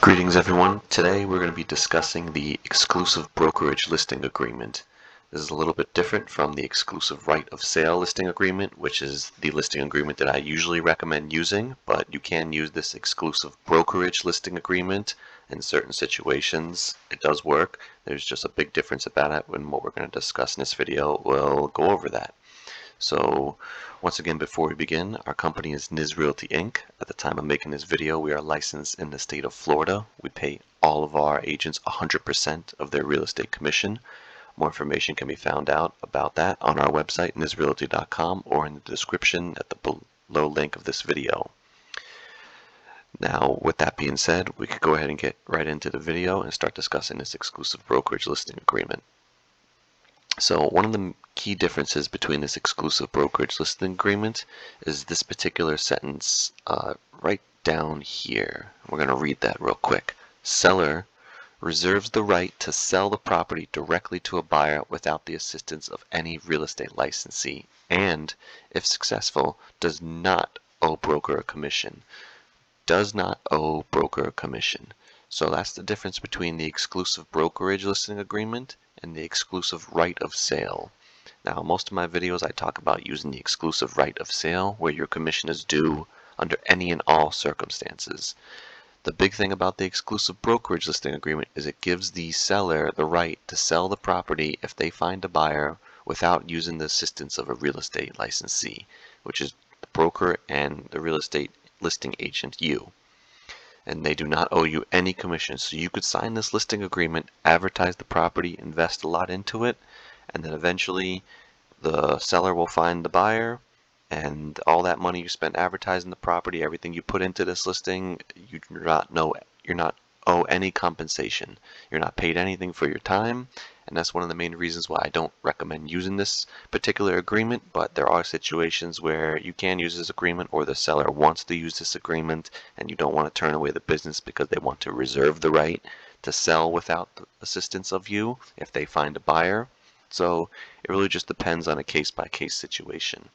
Greetings everyone. Today we're going to be discussing the exclusive brokerage listing agreement. This is a little bit different from the exclusive right of sale listing agreement, which is the listing agreement that I usually recommend using, but you can use this exclusive brokerage listing agreement in certain situations. It does work. There's just a big difference about it, and what we're going to discuss in this video will go over that. So once again, before we begin, our company is NIS Realty Inc. At the time of making this video, we are licensed in the state of Florida. We pay all of our agents 100% of their real estate commission. More information can be found out about that on our website, nisrealty.com, or in the description at the below link of this video. Now, with that being said, we could go ahead and get right into the video and start discussing this exclusive brokerage listing agreement. So one of the key differences between this exclusive brokerage listing agreement is this particular sentence right down here. We're going to read that real quick. Seller reserves the right to sell the property directly to a buyer without the assistance of any real estate licensee, and, if successful, does not owe broker a commission. Does not owe broker a commission. So that's the difference between the exclusive brokerage listing agreement and the exclusive right of sale. Now, most of my videos I talk about using the exclusive right of sale, where your commission is due under any and all circumstances. The big thing about the exclusive brokerage listing agreement is it gives the seller the right to sell the property if they find a buyer without using the assistance of a real estate licensee, which is the broker and the real estate listing agent, you. And they do not owe you any commission. So you could sign this listing agreement, advertise the property, invest a lot into it, and then eventually the seller will find the buyer, and all that money you spent advertising the property, everything you put into this listing, you're not owe any compensation. You're not paid anything for your time, and that's one of the main reasons why I don't recommend using this particular agreement. But there are situations where you can use this agreement, or the seller wants to use this agreement and you don't want to turn away the business because they want to reserve the right to sell without the assistance of you if they find a buyer. So it really just depends on a case-by-case situation.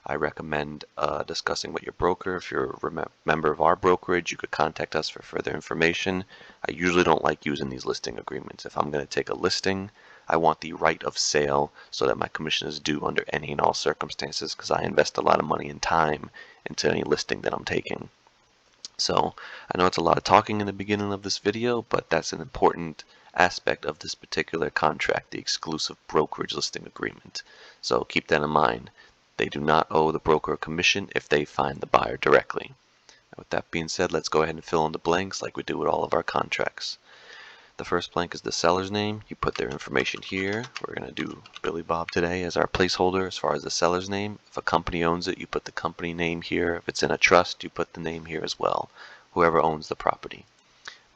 I recommend discussing with your broker. If you're a member of our brokerage, you could contact us for further information. I usually don't like using these listing agreements. If I'm going to take a listing, I want the right of sale so that my commission is due under any and all circumstances, because I invest a lot of money and time into any listing that I'm taking. So I know it's a lot of talking in the beginning of this video, but that's an important aspect of this particular contract, the exclusive brokerage listing agreement. So keep that in mind. They do not owe the broker a commission if they find the buyer directly. And with that being said, let's go ahead and fill in the blanks like we do with all of our contracts. The first blank is the seller's name. You put their information here. We're going to do Billy Bob today as our placeholder as far as the seller's name. If a company owns it, you put the company name here. If it's in a trust, you put the name here as well, whoever owns the property.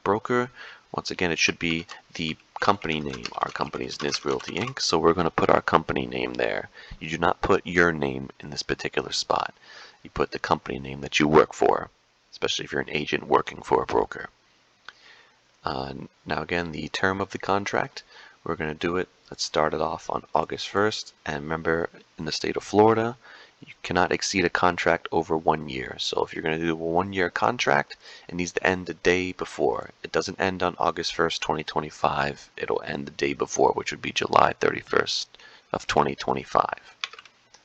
Broker, once again, it should be the company name. Our company is NIS Realty Inc., so we're going to put our company name there. You do not put your name in this particular spot. You put the company name that you work for, especially if you're an agent working for a broker. Now again, the term of the contract, we're going to do it. Let's start it off on August 1st. And remember, in the state of Florida, you cannot exceed a contract over 1 year. So if you're going to do a 1-year contract, it needs to end the day before. It doesn't end on August 1st, 2025. It'll end the day before, which would be July 31st of 2025.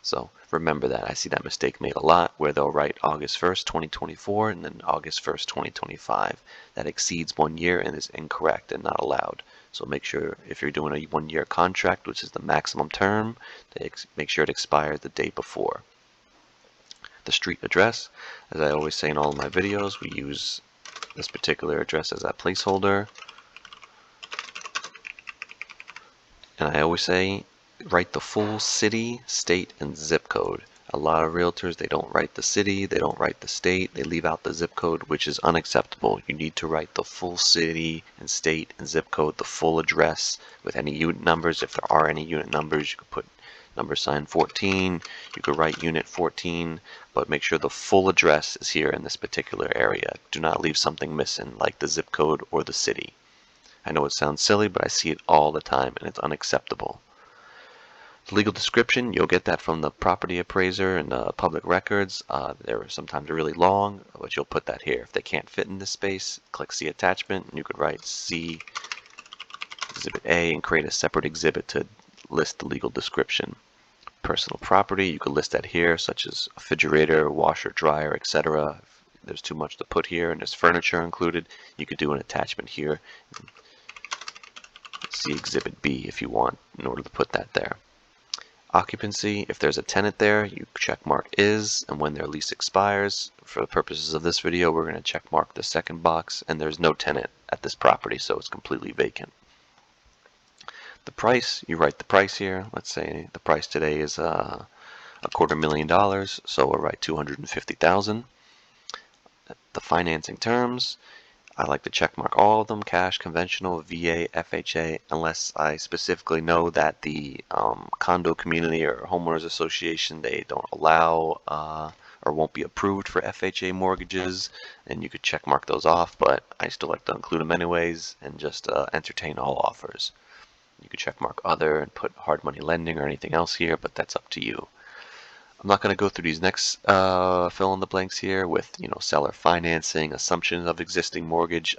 So remember that. I see that mistake made a lot, where they'll write August 1st, 2024, and then August 1st, 2025. That exceeds 1 year and is incorrect and not allowed. So make sure, if you're doing a 1-year contract, which is the maximum term, make sure it expires the day before. The street address, as I always say in all of my videos, we use this particular address as a placeholder. And I always say, write the full city, state, and zip code. A lot of realtors, they don't write the city, they don't write the state, they leave out the zip code, which is unacceptable. You need to write the full city and state and zip code, the full address with any unit numbers. If there are any unit numbers, you could put number sign 14, you could write unit 14, but make sure the full address is here in this particular area. Do not leave something missing like the zip code or the city. I know it sounds silly, but I see it all the time and it's unacceptable. The legal description, you'll get that from the property appraiser and public records. They're sometimes really long, but you'll put that here. If they can't fit in this space, click see attachment, and you could write C Exhibit A and create a separate exhibit to list the legal description. Personal property, you could list that here, such as refrigerator, washer, dryer, etc. If there's too much to put here and there's furniture included, you could do an attachment here. See Exhibit B if you want in order to put that there. Occupancy, if there's a tenant there, you check mark is, and when their lease expires. For the purposes of this video, we're going to check mark the second box, and there's no tenant at this property, so it's completely vacant. The price, you write the price here. Let's say the price today is $250,000, so we'll write $250,000. The financing terms, I like to check mark all of them: cash, conventional, VA, FHA, unless I specifically know that the condo community or homeowners association, they don't allow or won't be approved for FHA mortgages, and you could check mark those off, but I still like to include them anyways and just entertain all offers. You could check mark other and put hard money lending or anything else here, but that's up to you. I'm not going to go through these next fill in the blanks here with seller financing, assumptions of existing mortgage.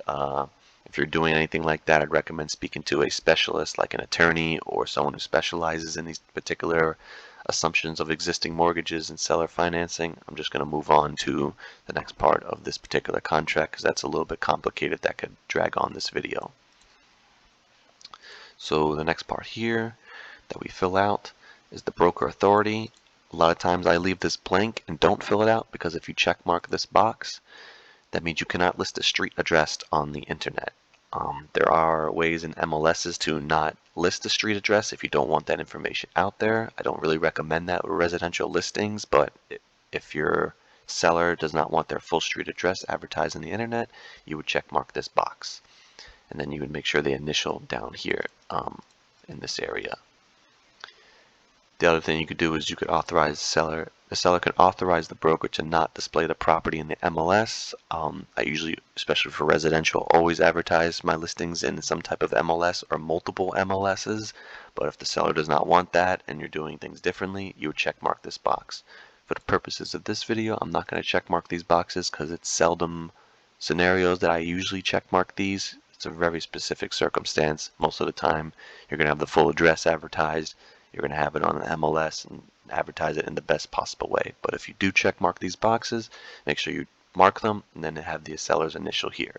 If you're doing anything like that, I'd recommend speaking to a specialist like an attorney or someone who specializes in these particular assumptions of existing mortgages and seller financing. I'm just going to move on to the next part of this particular contract because that's a little bit complicated. That could drag on this video. So the next part here that we fill out is the broker authority. A lot of times I leave this blank and don't fill it out because if you check mark this box, that means you cannot list a street address on the internet. There are ways in MLSs to not list the street address if you don't want that information out there. I don't really recommend that with residential listings, but if your seller does not want their full street address advertised on the internet, you would check mark this box. And then you would make sure they initial down here in this area. The other thing you could do is you could authorize the seller can authorize the broker to not display the property in the MLS. I usually, especially for residential, always advertise my listings in some type of MLS or multiple MLSs. But if the seller does not want that and you're doing things differently, you would check mark this box. For the purposes of this video, I'm not going to check mark these boxes because it's seldom scenarios that I usually check mark these. It's a very specific circumstance. Most of the time, you're going to have the full address advertised. You're going to have it on an MLS and advertise it in the best possible way. But if you do check mark these boxes, make sure you mark them and then have the seller's initial here.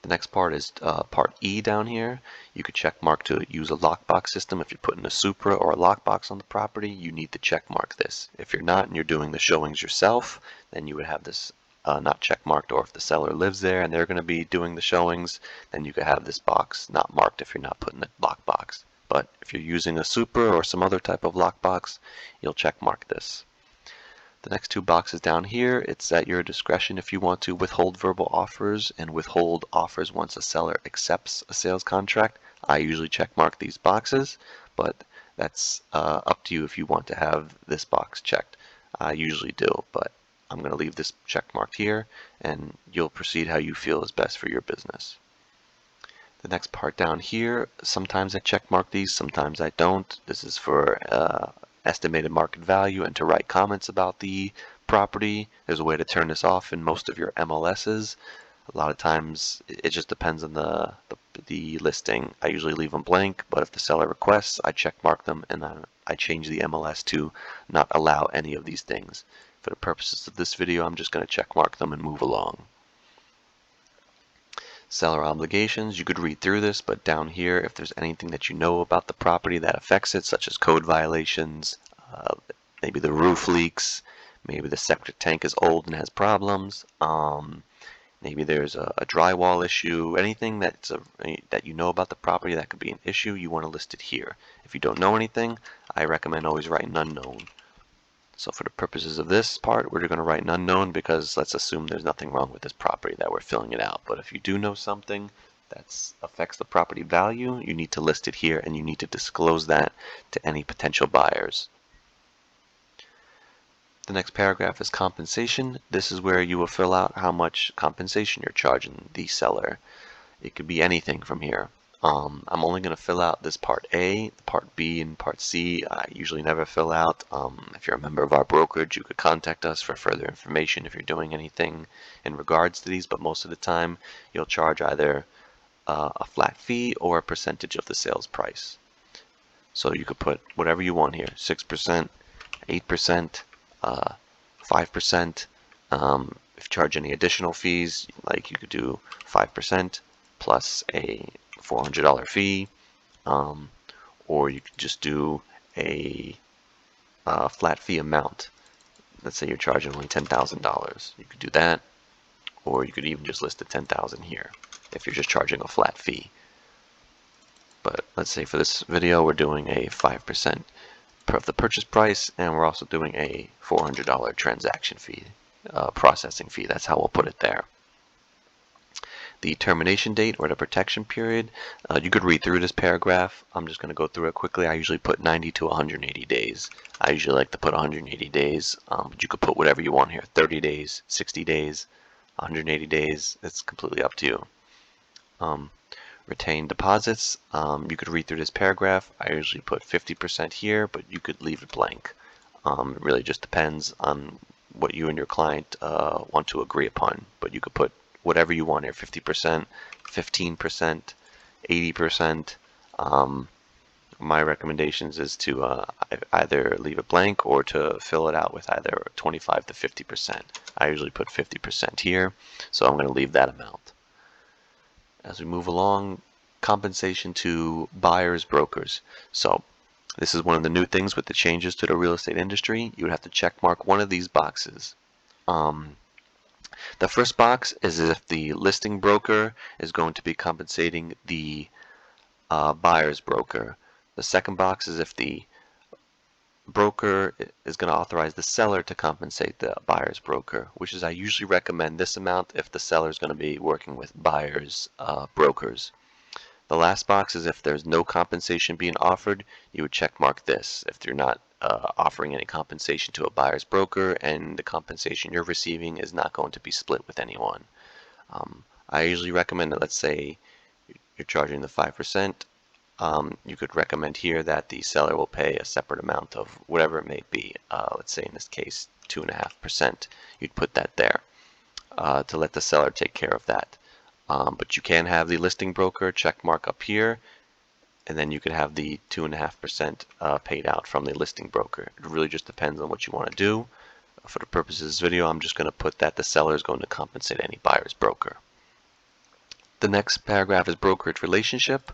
The next part is part E down here. You could check mark to use a lockbox system. If you're putting a Supra or a lockbox on the property, you need to check mark this. If you're not and you're doing the showings yourself, then you would have this not check marked, or if the seller lives there and they're going to be doing the showings, then you could have this box not marked if you're not putting a lockbox. But if you're using a Supra or some other type of lockbox, you'll check mark this. The next two boxes down here, it's at your discretion if you want to withhold verbal offers and withhold offers once a seller accepts a sales contract. I usually check mark these boxes, but that's up to you if you want to have this box checked. I usually do, but I'm going to leave this check marked here, and you'll proceed how you feel is best for your business. The next part down here, sometimes I check mark these, sometimes I don't. This is for estimated market value and to write comments about the property. There's a way to turn this off in most of your MLSs. A lot of times it just depends on the listing. I usually leave them blank, but if the seller requests, I check mark them and then I change the MLS to not allow any of these things. For the purposes of this video, I'm just going to check mark them and move along. Seller obligations, you could read through this, but down here, if there's anything that you know about the property that affects it, such as code violations, maybe the roof leaks, maybe the septic tank is old and has problems, maybe there's a drywall issue, anything that you know about the property that could be an issue, you want to list it here. If you don't know anything, I recommend always writing unknown. So for the purposes of this part, we're going to write an unknown because let's assume there's nothing wrong with this property that we're filling it out. But if you do know something that affects the property value, you need to list it here and you need to disclose that to any potential buyers. The next paragraph is compensation. This is where you will fill out how much compensation you're charging the seller. It could be anything from here. I'm only going to fill out this part A. Part B and part C I usually never fill out. If you're a member of our brokerage, you could contact us for further information if you're doing anything in regards to these, but most of the time you'll charge either a flat fee or a percentage of the sales price. So you could put whatever you want here, 6%, 8%, 5%. If you charge any additional fees, like you could do 5% plus a $400 fee, or you could just do a flat fee amount. Let's say you're charging only $10,000. You could do that, or you could even just list the $10,000 here if you're just charging a flat fee. But let's say for this video we're doing a 5% of the purchase price, and we're also doing a $400 transaction fee, processing fee. That's how we'll put it there. The termination date or the protection period, you could read through this paragraph. I'm just going to go through it quickly. I usually put 90 to 180 days. I usually like to put 180 days, but you could put whatever you want here, 30 days, 60 days, 180 days. It's completely up to you. Retained deposits, you could read through this paragraph. I usually put 50% here, but you could leave it blank. It really just depends on what you and your client want to agree upon, but you could put whatever you want here, 50%, 15%, 80%. My recommendations is to either leave it blank or to fill it out with either 25 to 50%. I usually put 50% here, so I'm going to leave that amount. As we move along, compensation to buyers, brokers. So this is one of the new things with the changes to the real estate industry. You would have to check mark one of these boxes. The first box is if the listing broker is going to be compensating the buyer's broker. The second box is if the broker is going to authorize the seller to compensate the buyer's broker, which is I usually recommend this amount if the seller is going to be working with buyer's brokers. The last box is if there's no compensation being offered, you would check mark this. If you're not offering any compensation to a buyer's broker and the compensation you're receiving is not going to be split with anyone. I usually recommend that, let's say you're charging the 5%, you could recommend here that the seller will pay a separate amount of whatever it may be. Let's say in this case 2.5%. You'd put that there to let the seller take care of that. But you can have the listing broker check mark up here, and then you could have the 2.5% paid out from the listing broker. It really just depends on what you want to do. For the purposes of this video, I'm just going to put that the seller is going to compensate any buyer's broker. The next paragraph is brokerage relationship.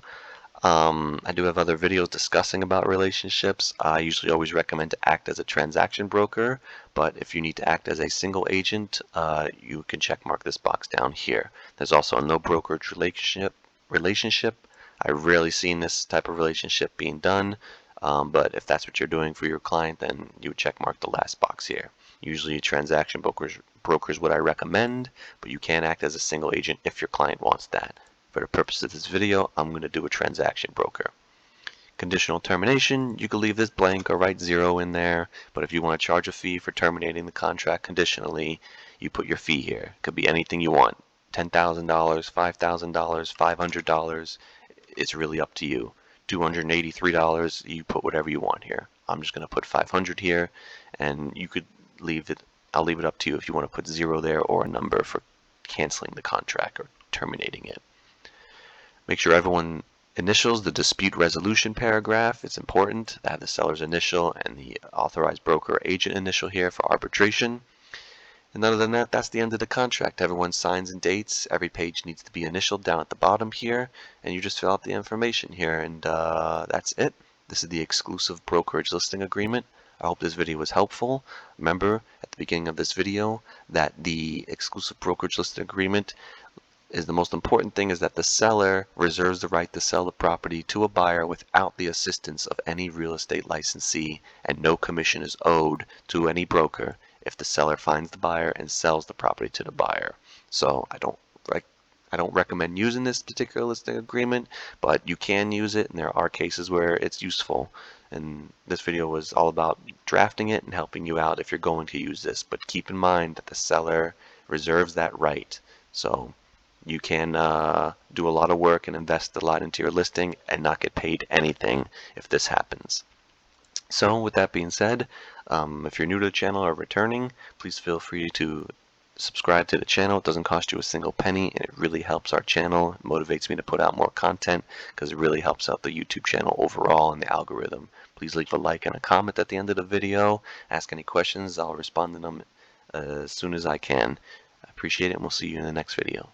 I do have other videos discussing about relationships. I usually always recommend to act as a transaction broker, but if you need to act as a single agent, you can check mark this box down here. There's also a no brokerage relationship. I rarely seen this type of relationship being done, but if that's what you're doing for your client, then you would check mark the last box here. Usually transaction broker is what I recommend, but you can act as a single agent if your client wants that. For the purpose of this video, I'm going to do a transaction broker. Conditional termination, you can leave this blank or write 0 in there, but if you want to charge a fee for terminating the contract conditionally, you put your fee here. It could be anything you want, $10,000, $5,000, $500. It's really up to you. $283, you put whatever you want here. I'm just going to put 500 here, and you could leave it. I'll leave it up to you if you want to put 0 there or a number for canceling the contract or terminating it. Make sure everyone initials the dispute resolution paragraph. It's important to have the seller's initial and the authorized broker or agent initial here for arbitration. And other than that, that's the end of the contract. Everyone signs and dates. Every page needs to be initialed down at the bottom here, and you just fill out the information here, and that's it. This is the exclusive brokerage listing agreement. I hope this video was helpful. Remember at the beginning of this video that the exclusive brokerage listing agreement is the most important thing is that the seller reserves the right to sell the property to a buyer without the assistance of any real estate licensee, and no commission is owed to any broker if the seller finds the buyer and sells the property to the buyer. So I don't recommend using this particular listing agreement, but you can use it, and there are cases where it's useful. And this video was all about drafting it and helping you out if you're going to use this. But keep in mind that the seller reserves that right. So You can do a lot of work and invest a lot into your listing and not get paid anything if this happens. So with that being said, if you're new to the channel or returning, please feel free to subscribe to the channel. It doesn't cost you a single penny, and it really helps our channel. It motivates me to put out more content because it really helps out the YouTube channel overall and the algorithm. Please leave a like and a comment at the end of the video. Ask any questions. I'll respond to them as soon as I can. I appreciate it, and we'll see you in the next video.